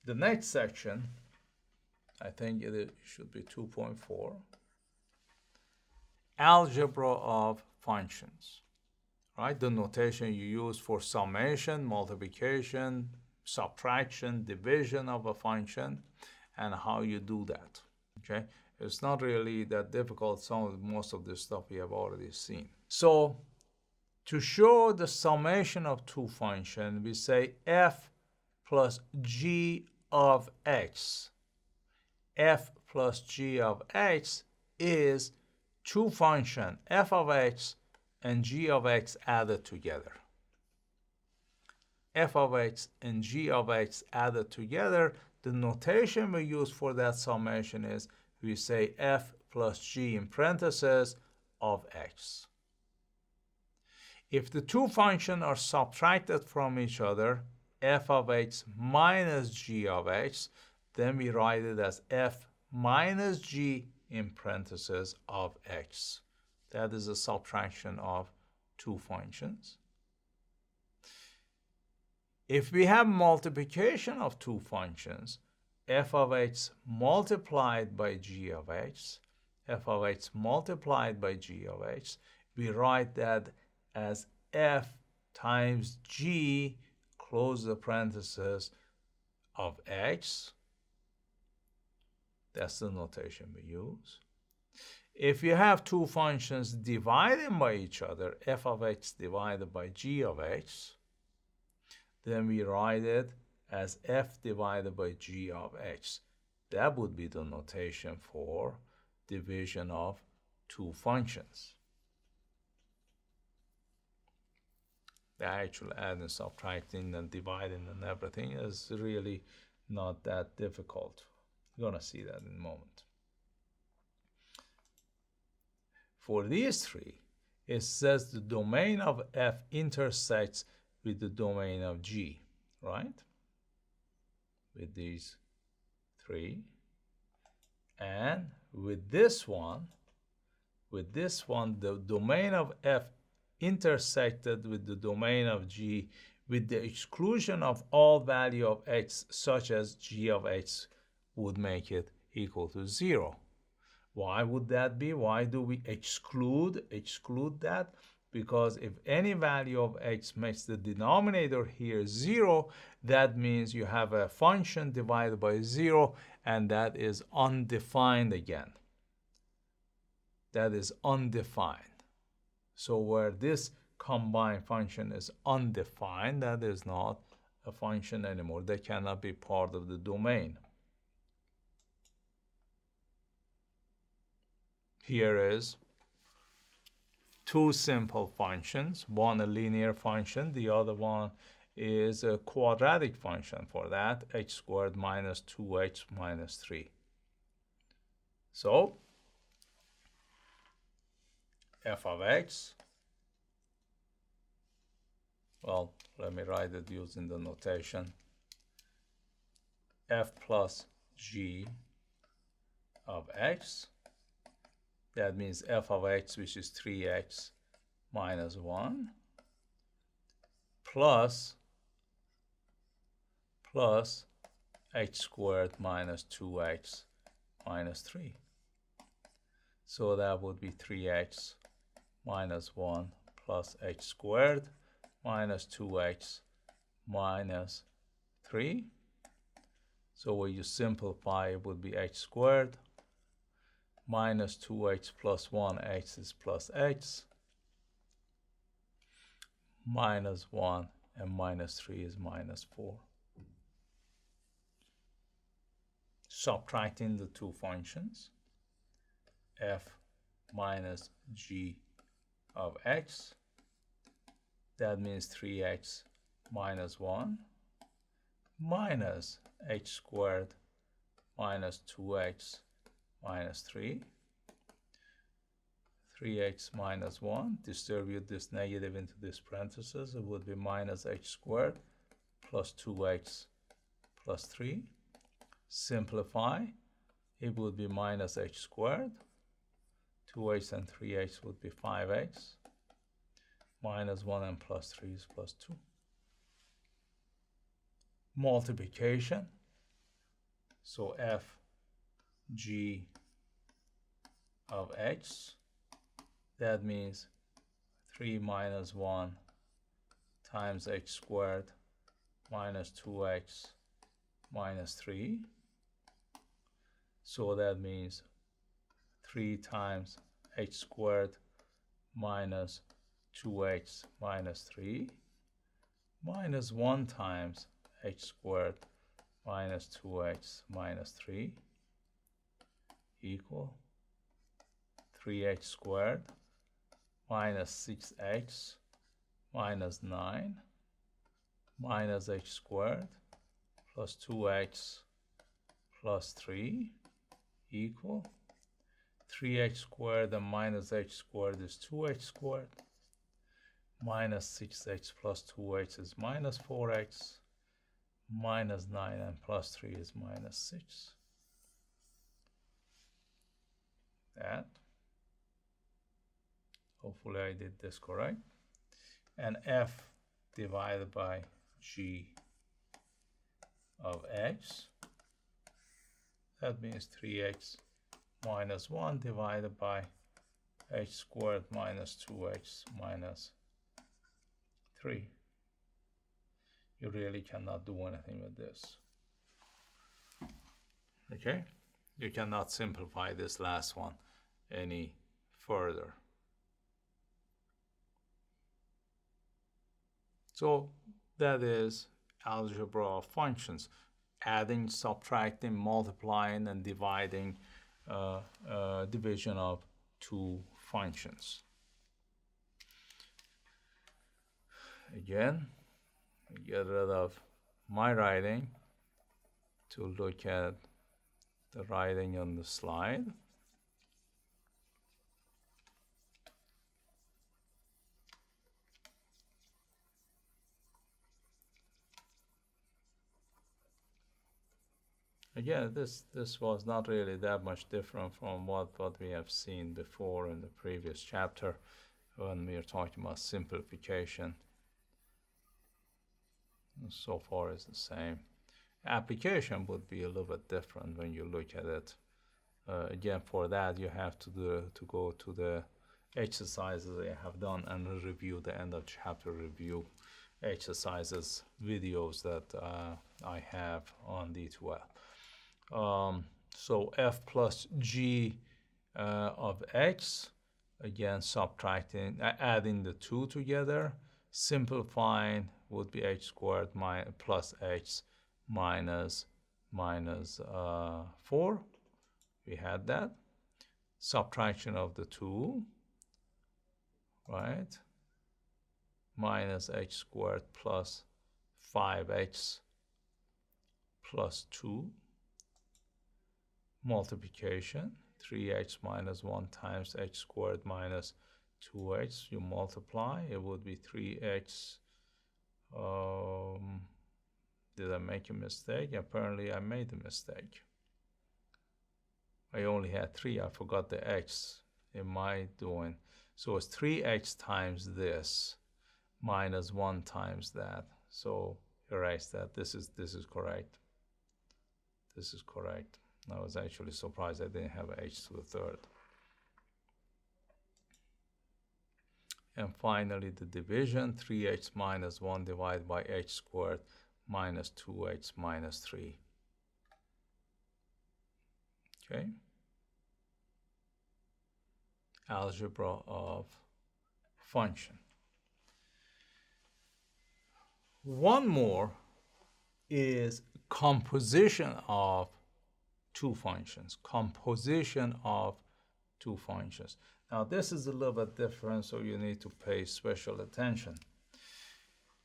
The next section, I think it should be 2.4, algebra of functions, right? The notation you use for summation, multiplication, subtraction, division of a function, and how you do that, okay? It's not really that difficult. Most of this stuff we have already seen. So to show the summation of two functions, we say f plus g of x. F plus g of x is two functions, f of x and g of x added together. F of x and g of x added together, the notation we use for that summation is we say f plus g in parentheses of x. If the two functions are subtracted from each other, f of x minus g of x, then we write it as f minus g in parentheses of x. That is a subtraction of two functions. If we have multiplication of two functions, f of x multiplied by g of x, f of x multiplied by g of x, we write that as f times g, close the parenthesis, of x. That's the notation we use. If you have two functions dividing by each other, f of x divided by g of x, then we write it as f divided by g of x. That would be the notation for division of two functions. The actual adding, subtracting, and dividing and everything is really not that difficult. You're going to see that in a moment. For these three, it says the domain of f intersects with the domain of g, right? With these three. And with this one, the domain of f intersected with the domain of g with the exclusion of all value of x, such as g of x would make it equal to 0. Why would that be? Why do we exclude that? Because if any value of x makes the denominator here 0, that means you have a function divided by 0, and that is undefined again. That is undefined. So where this combined function is undefined, that is not a function anymore. They cannot be part of the domain. Here is two simple functions, one a linear function, the other one is a quadratic function. For that, x squared minus 2x minus 3. So f of x, well, let me write it using the notation f plus g of x. That means f of x, which is 3x minus 1, plus x squared minus 2x minus 3. So that would be 3x minus 1 plus x squared minus 2x minus 3. So when you simplify, it would be x squared minus 2x plus 1x is plus x, minus 1 and minus 3 is minus 4. Subtracting the two functions, f minus g of x, that means 3x minus 1 minus x squared minus 2x minus 3. 3x minus 1, distribute this negative into this parenthesis, it would be minus x squared plus 2x plus 3. Simplify, it would be minus x squared. 2x and 3x would be 5x. Minus 1 and plus 3 is plus 2. Multiplication, So f g of x, that means 3 minus 1 times x squared minus 2x minus 3. So that means 3 times x squared minus 2x minus 3 minus 1 times x squared minus 2x minus 3 equal 3x squared minus 6x minus 9 minus x squared plus 2x plus 3 equal 3x squared and minus x squared is 2x squared minus 6x plus 2x is minus 4x minus 9 and plus 3 is minus 6. That. Hopefully I did this correct. And f divided by g of x, that means 3x minus 1 divided by x squared minus 2x minus 3. You really cannot do anything with this. Okay? You cannot simplify this last one any further. So that is algebra of functions. Adding, subtracting, multiplying, and dividing, division of two functions. Again, get rid of my writing to look at the writing on the slide. Again, this was not really that much different from what we have seen before in the previous chapter when we are talking about simplification. So far it's the same. Application would be a little bit different when you look at it. Again, for that you have to go to the exercises I have done and review the end of chapter review exercises videos that I have on D2L. So f plus g of x, again subtracting, adding the two together, simplifying would be x squared plus x minus 4. We had that. Subtraction of the 2, right? Minus x squared plus 5x plus 2. Multiplication, 3x minus 1 times x squared minus 2x. You multiply, it would be 3x. Did I make a mistake? Apparently I made a mistake. I only had 3. I forgot the x in my doing. So it's 3x times this minus 1 times that. So erase that. This is correct. This is correct. I was actually surprised I didn't have h to the third. And finally the division, 3x minus 1 divided by h squared minus 2x minus 3. Okay. Algebra of function. One more is composition of two functions. Composition of two functions. Now this is a little bit different, so you need to pay special attention.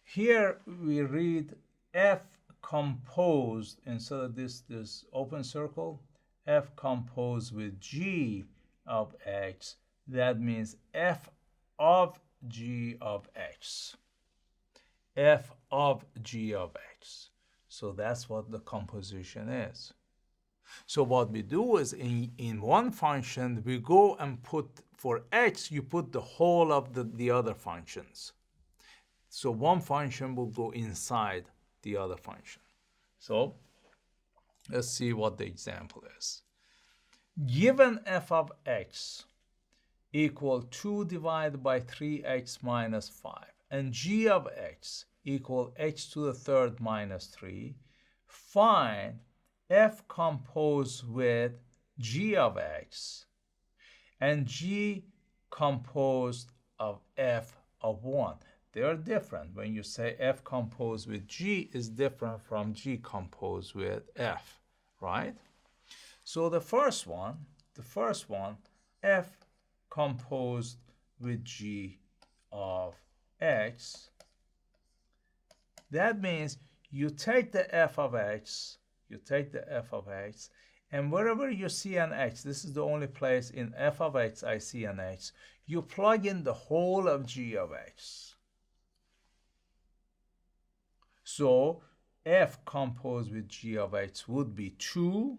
Here we read f composed, instead of this open circle, f composed with g of x. That means f of g of x. F of g of x. So that's what the composition is. So what we do is in one function, we go and put, for x, you put the whole of the other functions. So one function will go inside the other function. So Let's see what the example is. Given f of x equal 2 divided by 3x minus 5 and g of x equal x to the third minus 3, find f composed with g of x and g composed of f of 1. They are different. When you say f composed with g is different from g composed with f, right? So the first one, f composed with g of x, that means you take the f of x, and wherever you see an x, this is the only place in f of x I see an x, you plug in the whole of g of x. So f composed with g of x would be 2,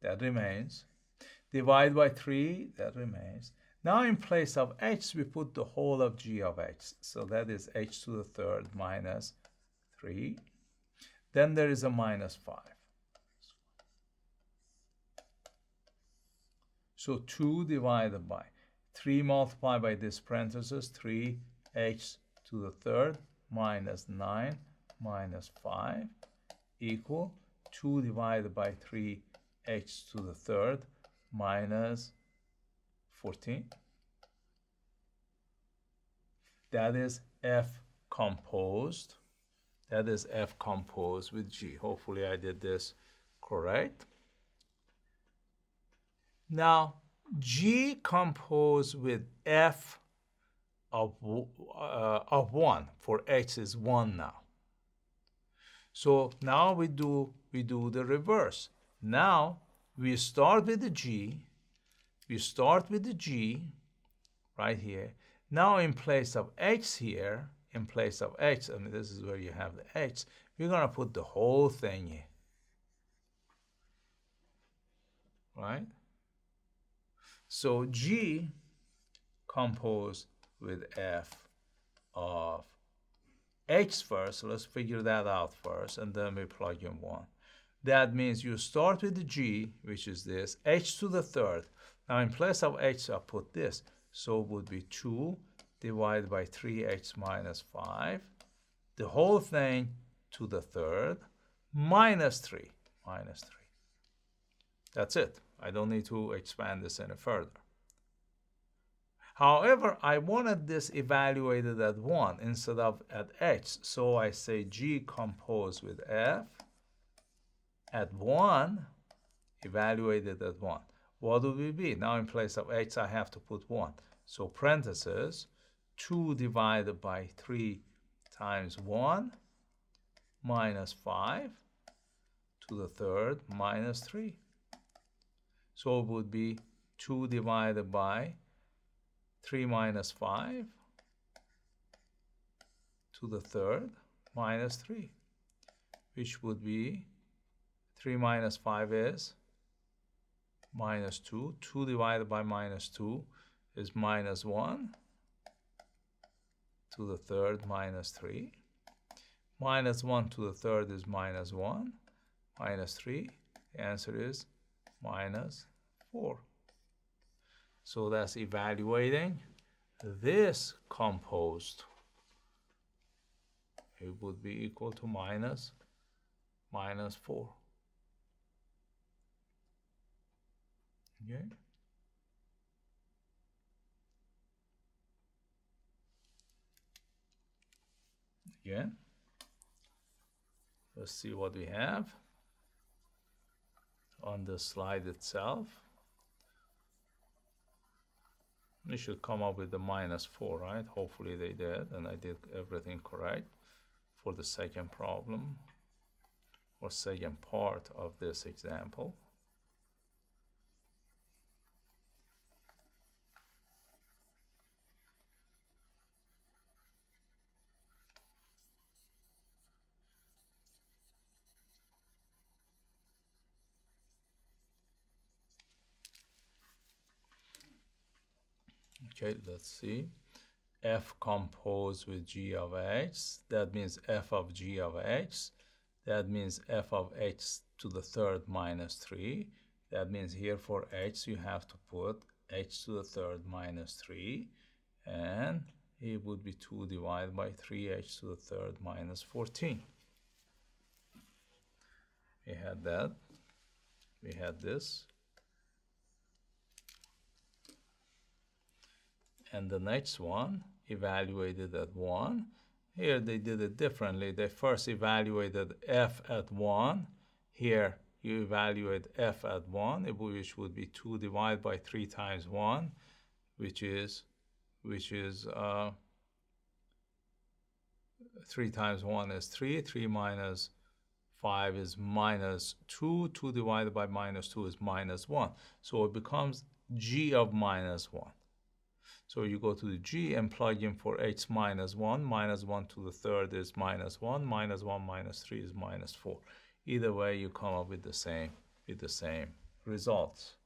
that remains, divided by 3, that remains. Now in place of x, we put the whole of g of x. So that is h to the third minus 3. Then there is a minus 5. So 2 divided by 3 multiplied by this parenthesis, 3h to the third minus 9 minus 5 equal 2 divided by 3h to the third minus 14. That is f composed. That is f composed with g. Hopefully I did this correct. Now, g composed with f of 1. For x is 1 now. So now we do the reverse. Now we start with the g. Right here. Now in place of x here, I mean this is where you have the x, we're going to put the whole thing here. Right? So g composed with f of x first. So let's figure that out first, and then we plug in 1. That means you start with the g, which is this, h to the third. Now in place of h, I put this. So it would be 2 divided by 3x minus 5. The whole thing to the third minus 3. That's it. I don't need to expand this any further. However, I wanted this evaluated at 1 instead of at x. So I say g composed with f at 1, evaluated at 1. What would it be? Now in place of x, I have to put 1. So parenthesis, 2 divided by 3 times 1 minus 5 to the third minus 3. So it would be 2 divided by 3 minus 5 to the third minus 3, which would be 3 minus 5 is minus 2. 2 divided by minus 2 is minus 1 to the third minus 3. Minus 1 to the third is minus 1 minus 3. The answer is minus 4. So that's evaluating this composed. It would be equal to minus 4. Okay. Again, let's see what we have on the slide itself. We should come up with the minus 4, right? Hopefully they did, and I did everything correct for the second problem or second part of this example. Okay, let's see. F composed with g of x. That means f of g of x. That means f of x to the third minus 3. That means here for x, you have to put h to the third minus 3. And it would be 2 divided by 3h to the third minus 14. We had that. We had this. And the next one, evaluated at 1. Here they did it differently. They first evaluated f at 1. Here you evaluate f at 1, which would be 2 divided by 3 times 1, which is 3 times 1 is 3. 3 minus 5 is minus 2. 2 divided by minus 2 is minus 1. So it becomes g of minus 1. So you go to the g and plug in for h minus 1. Minus 1 to the third is minus 1. Minus 1 minus 3 is minus 4. Either way, you come up with the same results.